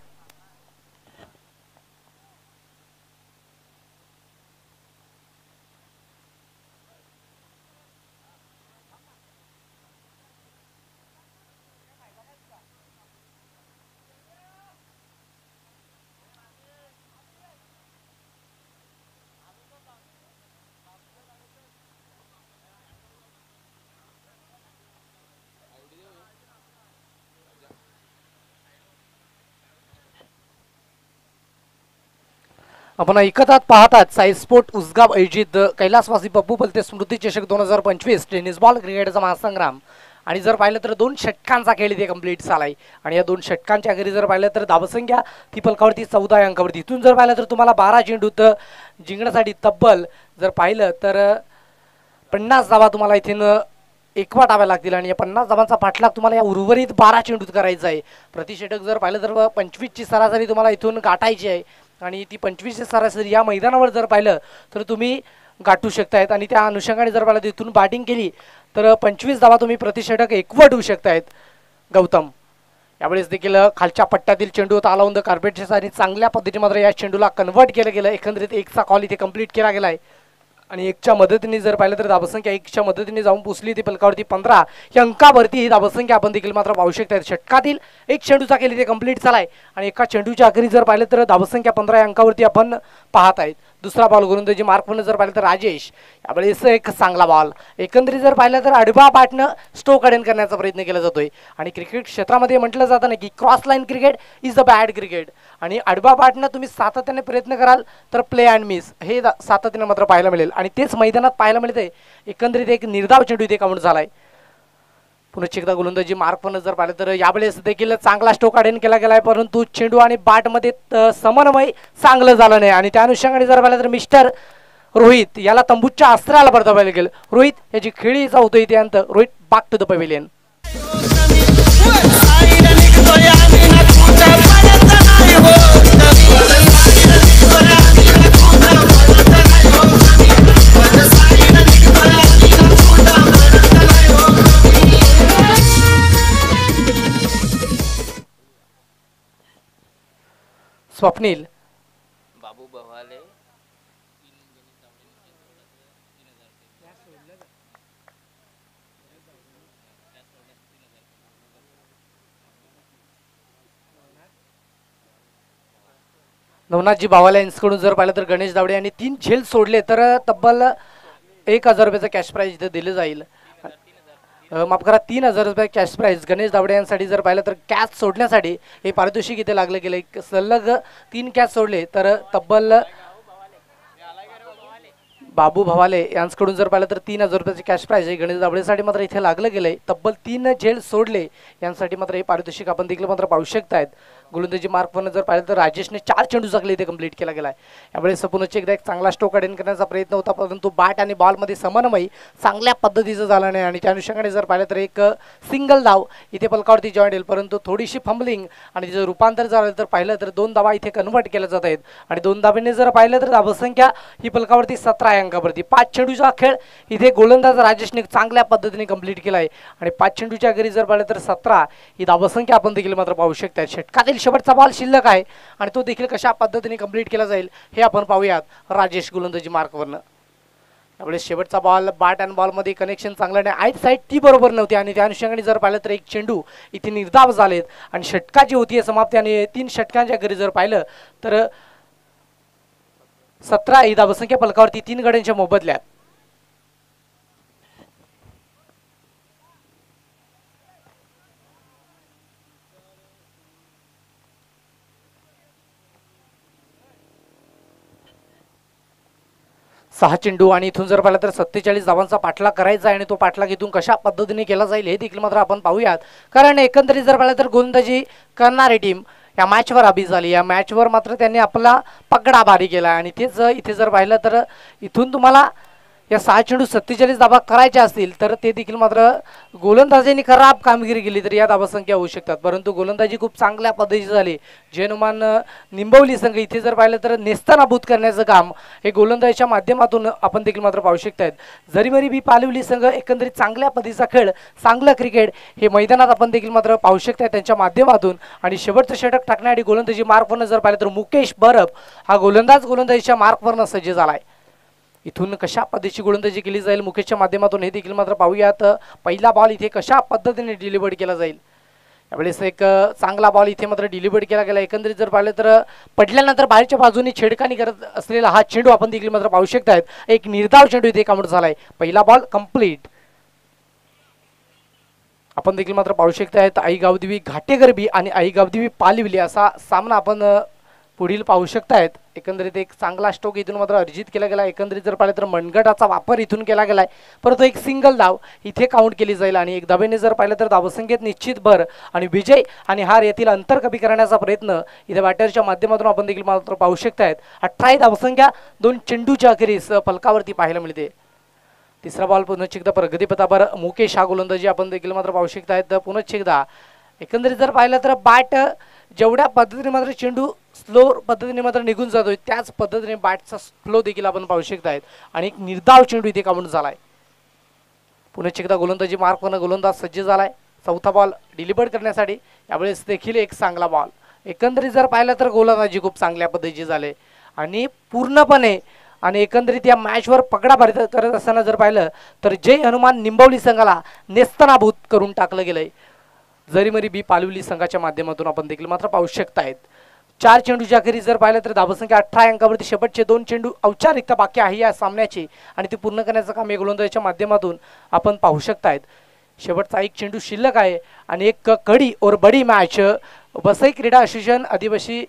आपण ऐकत आहात पाहतात साई स्पोर्ट उसगाव आयोजित कैलासवासी पप्पू पलते स्मृती चषक 2025 टेनिस बॉल क्रिकेटचा महासंग्राम. आणि जर पाहिलं तर 2 षटकांचा खेळ इथे कंप्लीट झालाय. आणि या 2 षटकांच्या घरी जर पाहिलं तर धावसंख्या ती फलकावरती 14 अंकावरती. इथून जर पाहिलं तर तुम्हाला 12 चेंडूत जिंकण्यासाठी तब्बल जर पाहिलं तर 50 धावा तुम्हाला इथून एकवा टाव्या लागतील. आणि या 50 धावांचा पाठलाग तुम्हाला या उर्वरित 12 चेंडूत करायचा आहे. प्रतिषटक जर पाहिलं तर 25ची सरासरी तुम्हाला इथून गाठायची आहे. आणि ती 25ची सरासरी या मैदानावर जर पाहिलं तर तुम्ही गाठू शकतायत. आणि त्या अनुषंगाने जर पाहिलं तर इथून बॅटिंग केली तर 25 धावा तुम्ही प्रतिषटक एकवट होऊ शकतायत. गौतम यावेळेस देखील खालच्या पट्ट्यातील चेंडू होता आला द कार्पेटच्या आणि चांगल्या पद्धतीने मात्र या चेंडूला कन्वर्ट केलं गेलं. एकंदरीत 1चा कॉल इथे कंप्लीट केला गेलाय. आणि 1च्या मदतीने जर पाहिलं तर धावसंख्या 1च्या मदतीने जाऊन पोचली ती फलकावरती 15 या अंकावरती ही धावसंख्या आपण देखील मात्र पाहू शकता. षटकातील 1 चेंडूचा खेळ इथे कंप्लीट झालाय आणि एका चेंडूच्या अखेरी जर पाहिलं तर धावसंख्या 15 या अंकावरती आपण पाहत आहेत. दुसरा बॉल गोलंदाजी मार्कवरनं जर पाहिलं तर राजेश. यावेळेस एक चांगला बॉल. एकंदरीत जर पाहिलं तर आडवा बॅटनं स्टोक आडेन करण्याचा प्रयत्न केला जातोय. आणि क्रिकेट क्षेत्रामध्ये म्हटलं जातं ना की cross line cricket is a bad cricket. आणि आडवा बॅटनं तुम्ही सातत्याने प्रयत्न कराल तर प्ले अँड मिस हे सातत्याने मात्र पाहायला मिळेल. आणि तेच मैदानात पाहायला मिळते. एकंदरीत एक निर्धाव चेंडू इथे काउंट झालाय. पुन्हा एकदा गोलंदाजी मार्कवरनं जर पाहिलं तर यावेळेस देखील चांगला स्टोक आडेन केला गेलाय परंतु चेंडू आणि बॅटमध्ये समन्वय चांगलं झालं नाही. आणि त्या अनुषंगाने जर पाहिलं तर मिस्टर रोहित याला तंबूच्या अस्त्राला परतावायला गेलं. रोहित याची खेळीचा होतो इथे अंत. Rohit back to the pavilion. Swapnil Babu Bawale Navnathji भावाला यांच्याकडून जर पाहिलं तर गणेश दावडे यांनी 3 झेल सोडले तर तब्बल 1000 रुपयाचं कॅश प्राइज इथं दिलं जाईल. माफ करा 3000 रुपये कॅश प्राइज गणेश दावडे यांसाठी जर पाहिलं तर कॅच सोडण्यासाठी हे पारितोषिक इथे लागलं गेलं. सलग 3 कॅच सोडले तर तब्बल बाबू भवाले यांच्याकडून जर पाहिलं तर 3000 रुपयाचे कॅश प्राइज आहे. गणेश दावडेसाठी मात्र इथे लागलं गेलंय. तब्बल 3 झेल सोडले यांसाठी मात्र हे पारितोषिक आपण देखील मात्र पाहू शकतायत. गोलंदाजी मार्कवरनं जर पाहिलं तर राजेशने 4 चेंडू चाकले इथे कंप्लीट केला गेला आहे. यावेळेस पुन्हा एकदा एक चांगला स्ट्रोक अटेंड करण्याचा प्रयत्न होता, परंतु बॅट आणि बॉलमध्ये समन्वय चांगल्या पद्धतीचं झालं नाही आणि त्या अनुषंगाने जर पाहिलं तर एक सिंगल धाव इथे पलकावरती जॉईंट येईल, परंतु थोडीशी फंबलिंग आणि तिचं रूपांतर झालं तर पाहिलं तर 2 धावा इथे कन्वर्ट केल्या जात आहेत आणि 2 धाब्यांनी जर पाहिलं तर धावसंख्या ही पलकावरती 17 अंकावरती. 5 चेंडूचा खेळ इथे गोलंदाज राजेशने चांगल्या पद्धतीने कंप्लीट केला आहे आणि 5 चेंडूच्या घरी जर पाहिलं तर 17 ही धावसंख्या आपण देखील मात्र पाहू शकता. षटकातील शेवटचा बॉल शिल्लक आहे आणि तो देखील कशा पद्धतीने कंप्लीट केला जाईल हे आपण पाहूयात राजेश गोलंदाजी मार्कवरनं. त्यावेळेस शेवटचा बॉल बॅट अँड बॉलमध्ये कनेक्शन चांगलं नाही, आईट साईड ती बरोबर नव्हती आणि त्या अनुषंगाने जर पाहिलं तर 1 चेंडू इथे निर्धाव झालेत आणि षटकाची होती समाप्ती आणि 3 षटकांच्या घरी जर पाहिलं तर 17 ही धावसंख्या पलकावरती 3 गड्यांच्या मोबदल्यात. सहा चेंडू आणि इथून जर पाहिलं तर 47 धावांचा पाठलाग करायचा आहे आणि तो पाठलाग इथून कशा पद्धतीने केला जाईल हे देखील मात्र आपण पाहूयात. कारण एकंदरीत जर पाहिलं तर गोलंदाजी करणारी टीम या मॅचवर अभी झाली. या मॅचवर मात्र त्यांनी आपला पगडा भारी केला आणि तेच इथे जर पाहिलं तर इथून तुम्हाला या 6 चेंडू 47 धावा करायच्या असतील तर ते देखील मात्र गोलंदाजांनी खराब कामगिरी केली तर या धावसंख्या होऊ शकतात, परंतु गोलंदाजी खूप चांगल्या पद्धतीची झाली. जैनुमान निंबवली संघ इथे जर पाहिलं तर नेस्तानाबूत करण्याचं काम हे गोलंदाजीच्या माध्यमातून आपण देखील मात्र पाहू शकतात. जरीमरी बी पालिवली संघ एकंदरीत चांगल्या पद्धतीचा खेळ, चांगलं क्रिकेट हे मैदानात आपण देखील मात्र पाहू शकतात त्यांच्या माध्यमातून. आणि शेवटचं षटक टाकण्यासाठी गोलंदाजी मार्कवरनं जर पाहिलं तर मुकेश बरब हा गोलंदाजीच्या मार्कवरनं सज्ज झालाय. इथून कशा पद्धतीची गोलंदाजी केली जाईल मुकेशच्या माध्यमातून हे देखील मात्र पाहूयात. पहिला बॉल इथे कशा पद्धतीने डिलिव्हर्ड केला जाईल. यावेळेस एक चांगला बॉल इथे मात्र डिलिव्हर्ड केला गेला. एकंदरीत जर पाहिलं तर पडल्यानंतर बाहेरच्या बाजूने छेडखानी करत असलेला हा चेंडू आपण देखील मात्र पाहू शकतायत. एक निर्धाव चेंडू इथे काउंट झालाय. पहिला बॉल कंप्लीट आपण देखील मात्र पाहू शकतायत. आई गावदेवी घाटेगरबी आणि आई गावदेवी पालिवली असा सामना आपण पुढील पाहू शकतायत. एकंदरीत एक चांगला स्ट्रोक इथून मात्र अर्जित केला गेला. एकंदरीत जर पाहिलं तर मनगटाचा वापर इथून केला गेलाय, परंतु एक सिंगल धाव इथे काउंट केली जाईल आणि एक धावेने जर पाहिलं तर धावसंख्येत निश्चित भर आणि विजय आणि हार यातील अंतर कमी करण्याचा प्रयत्न इथे बॅटरच्या माध्यमातून आपण देखील मात्र पाहू शकतायत. 18 धावसंख्या 2 चेंडूच्या अखेरीस पलकावरती पाहायला मिळते. तिसरा बॉल पुन्हा एकदा प्रगतीपथावर मुकेश हा गोलंदाजी आपण देखील मात्र पाहू शकतायत. पुन्हा एकदा एकंदरीत जर पाहिलं तर बॅट जेवढ्या पद्धतीने मात्र चेंडू स्लो पद्धतीने मात्र निघून जातोय त्याच पद्धतीने बॅटचा फ्लो देखील आपण पाहू शकतायत आणि एक निर्धाव चेंडू इथे काउंट झालाय. पुन्हा एकदा गोलंदाजी मार्कवरनं गोलंदाज सज्ज झालाय. चौथा बॉल डिलिव्हर्ड करण्यासाठी यावेळेस देखील एक चांगला बॉल. एकंदरीत जर पाहिलं तर गोलंदाजी खूप चांगल्या पद्धतीची झाले आणि पूर्णपणे आणि एकंदरीत या मॅचवर पगडा भारी करत असताना जर पाहिलं तर जय हनुमान निंबवली संघाला नेस्तनाभूत करून टाकलं गेलंय. जरीमरी बी पालिवली संघाच्या माध्यमातून आपण देखील मात्र पाहू शकतायत. 4 चेंडूच्या अखेरीस जर पाहिलं तर धावसंख्या 18 अंकावरती शेवटचे 2 चेंडू औपचारिकता बाकी आहे या सामन्याची आणि ती पूर्ण करण्याचं काम या गोलंदाजीच्या माध्यमातून आपण पाहू शकतायत. शेवटचा 1 चेंडू शिल्लक आहे आणि एक कडी और बडी मॅच वसई क्रीडा असोसिएशन आदिवासी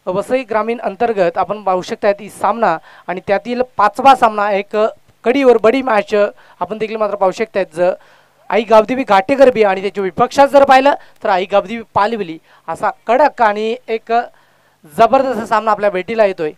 वसई ग्रामीण अंतर्गत आपण पाहू शकतायत ही सामना आणि त्यातील 5वा सामना एक कडी और बडी मॅच आपण देखील मात्र पाहू शकतायत. आई गावदेवी घाटेगरबी आणि त्याच्या विपक्षात जर पाहिलं तर आई गावदेवी पालिवली असा कडक आणि एक जबरदस्त सामना आपल्या भेटीला येतोय.